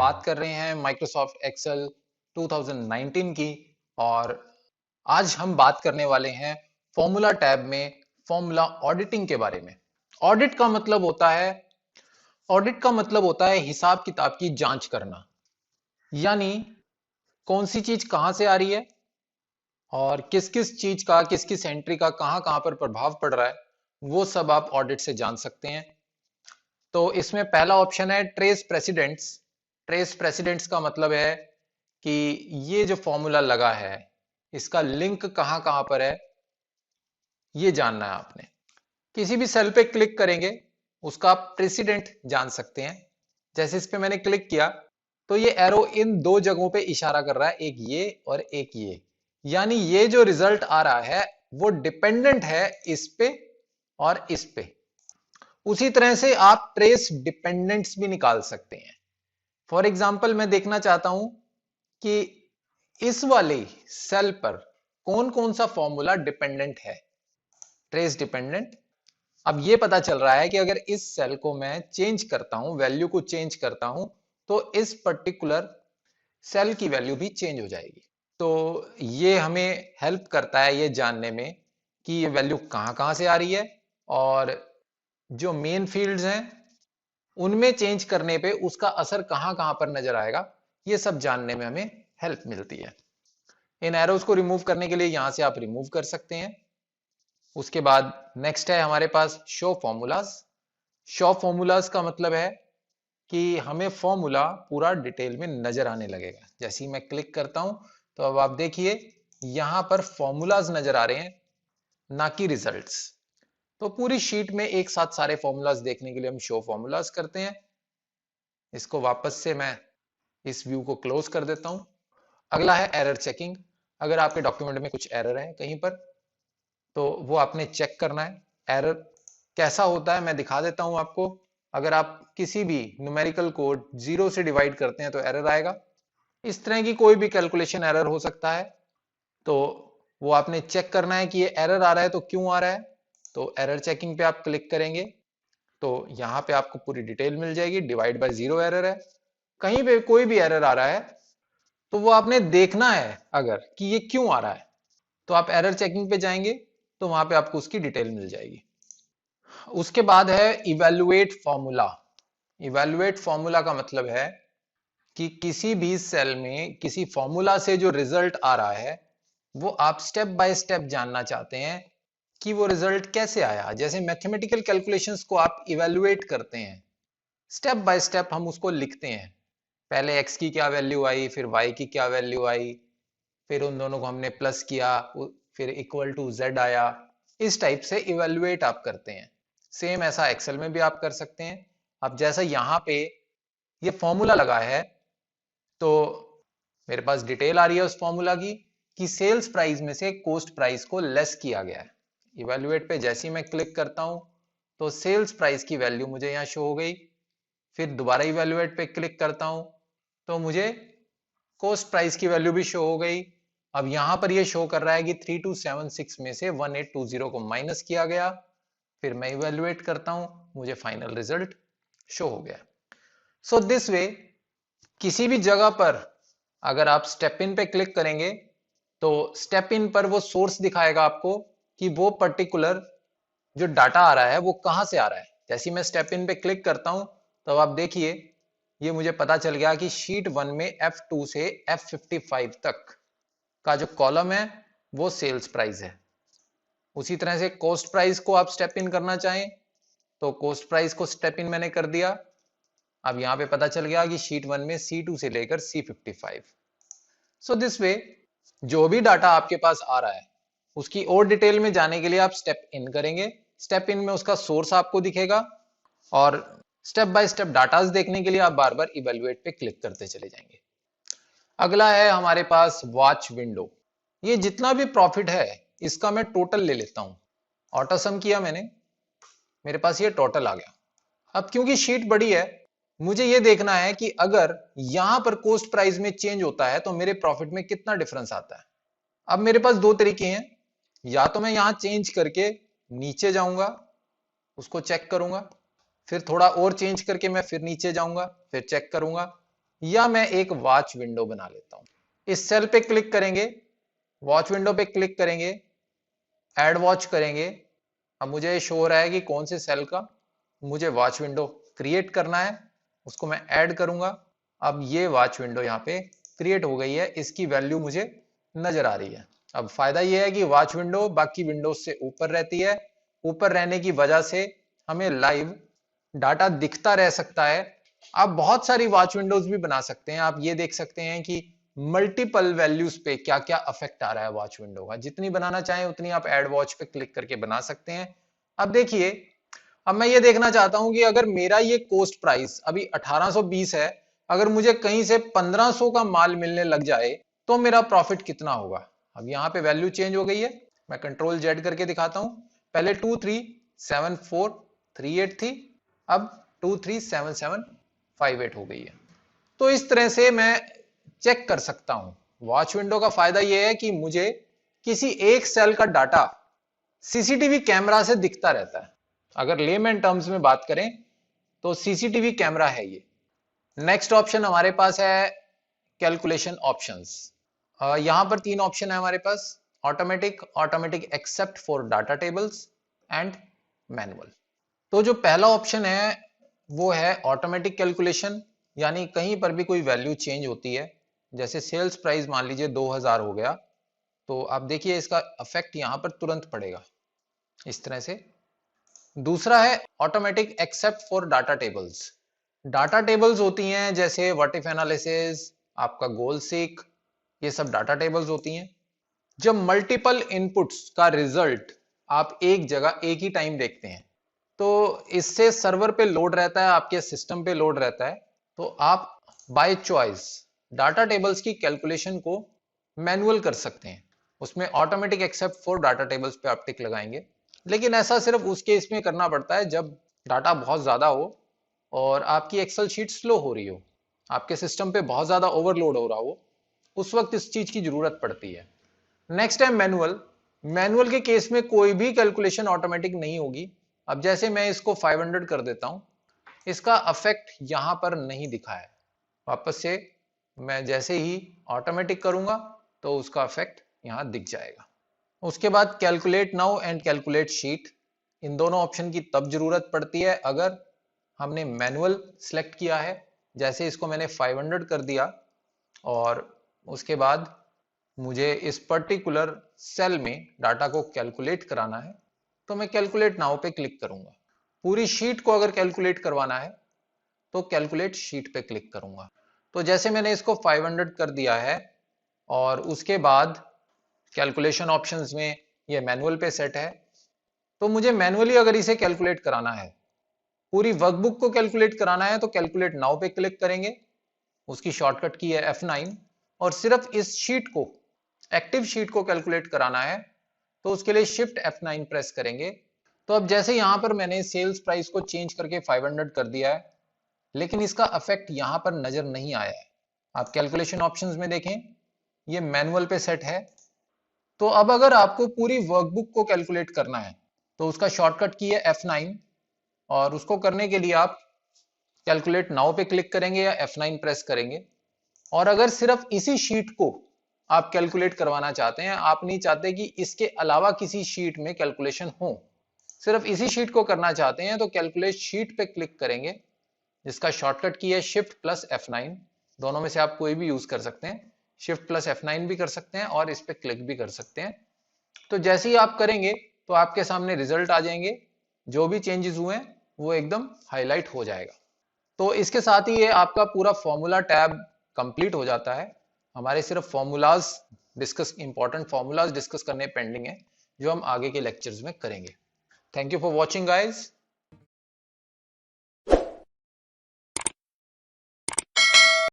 बात कर रहे हैं माइक्रोसॉफ्ट एक्सेल 2019 की। और आज हम बात करने वाले हैं फॉर्मूला टैब में फॉर्मूला ऑडिटिंग के बारे में। ऑडिट का मतलब होता है ऑडिट का मतलब होता है हिसाब किताब की जांच करना। यानी कौन सी चीज कहां से आ रही है और किस किस चीज का, किस किस एंट्री का कहां कहां पर प्रभाव पड़ रहा है, वो सब आप ऑडिट से जान सकते हैं। तो इसमें पहला ऑप्शन है ट्रेस प्रेसिडेंट्स। ट्रेस प्रेसिडेंट्स का मतलब है कि ये जो फॉर्मूला लगा है इसका लिंक कहां कहां पर है, ये जानना है आपने। किसी भी सेल पे क्लिक करेंगे उसका आप प्रेसिडेंट जान सकते हैं। जैसे इस पे मैंने क्लिक किया तो ये एरो इन दो जगहों पे इशारा कर रहा है, एक ये और एक ये। यानी ये जो रिजल्ट आ रहा है वो डिपेंडेंट है इस पे और इस पे। उसी तरह से आप ट्रेस डिपेंडेंट्स भी निकाल सकते हैं। फॉर एग्जाम्पल मैं देखना चाहता हूं कि इस वाले सेल पर कौन कौन सा फॉर्मूला डिपेंडेंट है, ट्रेस डिपेंडेंट। अब ये पता चल रहा है कि अगर इस सेल को मैं चेंज करता हूं, वैल्यू को चेंज करता हूं, तो इस पर्टिकुलर सेल की वैल्यू भी चेंज हो जाएगी। तो ये हमें हेल्प करता है ये जानने में कि ये वैल्यू कहां कहां से आ रही है और जो मेन फील्ड्स हैं उनमें चेंज करने पे उसका असर कहां कहां पर नजर आएगा, ये सब जानने में हमें हेल्प मिलती है। इन एरोज को रिमूव करने के लिए यहां से आप रिमूव कर सकते हैं। उसके बाद नेक्स्ट है हमारे पास शो फॉर्मूलाज। शो फॉर्मूलाज का मतलब है कि हमें फॉर्मूला पूरा डिटेल में नजर आने लगेगा। जैसे ही मैं क्लिक करता हूं तो अब आप देखिए यहां पर फॉर्मूलाज नजर आ रहे हैं, ना कि रिजल्ट्स। तो पूरी शीट में एक साथ सारे फॉर्मूलाज देखने के लिए हम शो फॉर्मूलाज करते हैं। इसको वापस से मैं इस व्यू को क्लोज कर देता हूं। अगला है एरर चेकिंग। अगर आपके डॉक्यूमेंट में कुछ एरर है कहीं पर तो वो आपने चेक करना है। एरर कैसा होता है मैं दिखा देता हूं आपको। अगर आप किसी भी न्यूमेरिकल को 0 से डिवाइड करते हैं तो एरर आएगा। इस तरह की कोई भी कैलकुलेशन एरर हो सकता है, तो वो आपने चेक करना है कि ये एरर आ रहा है तो क्यों आ रहा है। तो एरर चेकिंग पे आप क्लिक करेंगे तो यहां पे आपको पूरी डिटेल मिल जाएगी। डिवाइड बाय 0 एरर है, कहीं पे कोई भी एरर आ रहा है तो वो आपने देखना है अगर कि ये क्यों आ रहा है। तो आप एरर चेकिंग पे जाएंगे तो वहां पे आपको उसकी डिटेल मिल जाएगी। उसके बाद है इवेलुएट फॉर्मूला। इवेलुएट फॉर्मूला का मतलब है कि किसी भी सेल में किसी फॉर्मूला से जो रिजल्ट आ रहा है वो आप स्टेप बाय स्टेप जानना चाहते हैं कि वो रिजल्ट कैसे आया। जैसे मैथमेटिकल कैलकुलेशंस को आप इवेलुएट करते हैं, स्टेप बाय स्टेप हम उसको लिखते हैं। पहले x की क्या वैल्यू आई, फिर y की क्या वैल्यू आई, फिर उन दोनों को हमने प्लस किया, फिर इक्वल टू z आया। इस टाइप से इवेलुएट आप करते हैं। सेम ऐसा एक्सेल में भी आप कर सकते हैं। अब जैसा यहां पे ये फॉर्मूला लगा है तो मेरे पास डिटेल आ रही है उस फॉर्मूला की कि सेल्स प्राइस में से कॉस्ट प्राइस को लेस किया गया है। इवेलुएट पे जैसे ही मैं क्लिक करता हूं तो सेल्स प्राइस की वैल्यू मुझे यहां शो हो गई। फिर दोबारा इवेलुएट पे क्लिक करता हूं तो मुझे कॉस्ट प्राइस की वैल्यू भी शो हो गई। अब यहां पर ये शो कर रहा है कि 3276 में से 1820 को माइनस किया गया। फिर मैं इवेलुएट करता हूं, मुझे फाइनल रिजल्ट शो हो गया। सो दिस वे किसी भी जगह पर अगर आप स्टेप इन पे क्लिक करेंगे तो स्टेप इन पर वो सोर्स दिखाएगा आपको कि वो पर्टिकुलर जो डाटा आ रहा है वो कहां से आ रहा है। जैसे मैं स्टेप इन पे क्लिक करता हूं तो आप देखिए ये मुझे पता चल गया कि शीट 1 में F2 से F55 तक का जो कॉलम है वो सेल्स प्राइस है। उसी तरह से कॉस्ट प्राइस को आप स्टेप इन करना चाहें तो कॉस्ट प्राइस को स्टेप इन मैंने कर दिया। अब यहां पे पता चल गया कि शीट 1 में C2 से लेकर C55। सो दिस वे जो भी डाटा आपके पास आ रहा है उसकी और डिटेल में जाने के लिए आप स्टेप इन करेंगे। स्टेप इन में उसका सोर्स आपको दिखेगा और स्टेप बाय स्टेप डाटाज देखने के लिए आप बार बार इवेलुएट पे क्लिक करते चले जाएंगे। अगला है हमारे पास वॉच विंडो। ये जितना भी प्रॉफिट है इसका मैं टोटल ले लेता हूं। ऑटो सम किया मैंने, मेरे पास ये टोटल आ गया। अब क्योंकि शीट बड़ी है मुझे ये देखना है कि अगर यहां पर कॉस्ट प्राइस में चेंज होता है तो मेरे प्रॉफिट में कितना डिफरेंस आता है। अब मेरे पास दो तरीके हैं, या तो मैं यहां चेंज करके नीचे जाऊंगा, उसको चेक करूंगा, फिर थोड़ा और चेंज करके मैं फिर नीचे जाऊंगा, फिर चेक करूंगा, या मैं एक वॉच विंडो बना लेता हूं। इस सेल पे क्लिक करेंगे, वॉच विंडो पे क्लिक करेंगे, ऐड वॉच करेंगे। अब मुझे शो हो रहा है कि कौन से सेल का मुझे वॉच विंडो क्रिएट करना है, उसको मैं ऐड करूंगा। अब ये वॉच विंडो यहाँ पे क्रिएट हो गई है, इसकी वैल्यू मुझे नजर आ रही है। अब फायदा ये है कि वॉच विंडो बाकी विंडोज से ऊपर रहती है, ऊपर रहने की वजह से हमें लाइव डाटा दिखता रह सकता है। आप बहुत सारी वॉच विंडोज भी बना सकते हैं। आप ये देख सकते हैं कि मल्टीपल वैल्यूज पे क्या क्या अफेक्ट आ रहा है वॉच विंडो का। जितनी बनाना चाहें उतनी आप ऐड वॉच पे क्लिक करके बना सकते हैं। अब देखिए, अब मैं ये देखना चाहता हूं कि अगर मेरा ये कोस्ट प्राइस अभी 1820 है, अगर मुझे कहीं से 1500 का माल मिलने लग जाए तो मेरा प्रॉफिट कितना होगा। अब यहाँ पे वैल्यू चेंज हो गई है, मैं कंट्रोल जेड करके दिखाता हूं। पहले 237438 थी, अब 237758 हो गई है। तो इस तरह से मैं चेक कर सकता हूं। वॉच विंडो का फायदा यह है कि मुझे किसी एक सेल का डाटा सीसीटीवी कैमरा से दिखता रहता है। अगर लेमैन टर्म्स में बात करें तो सीसीटीवी कैमरा है ये। नेक्स्ट ऑप्शन हमारे पास है कैलकुलेशन ऑप्शंस। यहां पर तीन ऑप्शन है हमारे पास, automatic, automatic except for data tables and manual. तो जो पहला ऑप्शन है वो है ऑटोमेटिक कैलकुलेशन, यानी कहीं पर भी कोई वैल्यू चेंज होती है, जैसे सेल्स प्राइस मान लीजिए 2000 हो गया, तो आप देखिए इसका इफेक्ट यहां पर तुरंत पड़ेगा इस तरह से। दूसरा है automatic except for data tables. Data tables होती हैं जैसे व्हाट इफ एनालिसिस, आपका गोल सीक, ये सब डाटा टेबल्स होती हैं। जब मल्टीपल इनपुट्स का रिजल्ट आप एक जगह एक ही टाइम देखते हैं तो इससे सर्वर पे लोड रहता है, आपके सिस्टम पे लोड रहता है। तो आप बाय चॉइस डाटा टेबल्स की कैलकुलेशन को मैनुअल कर सकते हैं। उसमें automatic except for data tables पे आप टिक लगाएंगे, लेकिन ऐसा सिर्फ उस केस में करना पड़ता है जब डाटा बहुत ज्यादा हो और आपकी एक्सेल शीट स्लो हो रही हो, आपके सिस्टम पे बहुत ज्यादा ओवरलोड हो रहा हो, उस वक्त इस चीज की जरूरत पड़ती है। नेक्स्ट है मैनुअल। मैनुअल के केस में कोई भी कैलकुलेशन ऑटोमेटिक नहीं होगी। अब जैसे मैं इसको 500 कर देता हूं, इसका अफेक्ट यहां पर नहीं दिखा है। वापस से मैं जैसे ही ऑटोमेटिक करूंगा तो उसका इफेक्ट यहां दिख जाएगा। उसके बाद calculate now and calculate sheet, इन दोनों ऑप्शन की तब जरूरत पड़ती है अगर हमने मैनुअल सेलेक्ट किया है। जैसे इसको मैंने 500 कर दिया और उसके बाद मुझे इस पर्टिकुलर सेल में डाटा को कैलकुलेट कराना है, तो मैं कैलकुलेट नाउ पे क्लिक करूंगा। पूरी शीट को अगर कैलकुलेट करवाना है तो कैलकुलेट शीट पे क्लिक करूंगा। तो जैसे मैंने इसको 500 कर दिया है और उसके बाद कैलकुलेशन ऑप्शंस में ये मैनुअल पे सेट है, तो मुझे मैनुअली अगर इसे कैलकुलेट कराना है, पूरी वर्कबुक को कैलकुलेट कराना है, तो कैलकुलेट नाउ पे क्लिक करेंगे। उसकी शॉर्टकट की है F9। और सिर्फ इस शीट को, एक्टिव शीट को कैलकुलेट कराना है तो उसके लिए शिफ्ट F9 प्रेस करेंगे। तो अब जैसे यहां पर मैंने सेल्स प्राइस को चेंज करके 500 कर दिया है, लेकिन इसका इफेक्ट यहां पर नजर नहीं आया है। आप कैलकुलेशन ऑप्शंस में देखें, ये मैनुअल पे सेट है। तो अब अगर आपको पूरी वर्कबुक को कैलकुलेट करना है तो उसका शॉर्टकट की है F9, और उसको करने के लिए आप कैलकुलेट नाउ पे क्लिक करेंगे या F9 प्रेस करेंगे। और अगर सिर्फ इसी शीट को आप कैलकुलेट करवाना चाहते हैं, आप नहीं चाहते कि इसके अलावा किसी शीट में कैलकुलेशन हो, सिर्फ इसी शीट को करना चाहते हैं, तो कैलकुलेट शीट पे क्लिक करेंगे जिसका शॉर्टकट की है शिफ्ट प्लस F9। दोनों में से आप कोई भी यूज कर सकते हैं, शिफ्ट प्लस F9 भी कर सकते हैं और इस पे क्लिक भी कर सकते हैं। तो जैसे ही आप करेंगे तो आपके सामने रिजल्ट आ जाएंगे, जो भी चेंजेस हुए हैं वो एकदम हाईलाइट हो जाएगा। तो इसके साथ ही ये आपका पूरा फॉर्मूला टैब कंप्लीट हो जाता है। हमारे सिर्फ formulas discuss, important formulas discuss करने पेंडिंग है, जो हम आगे के लेक्चर्स में करेंगे। Thank you for watching guys.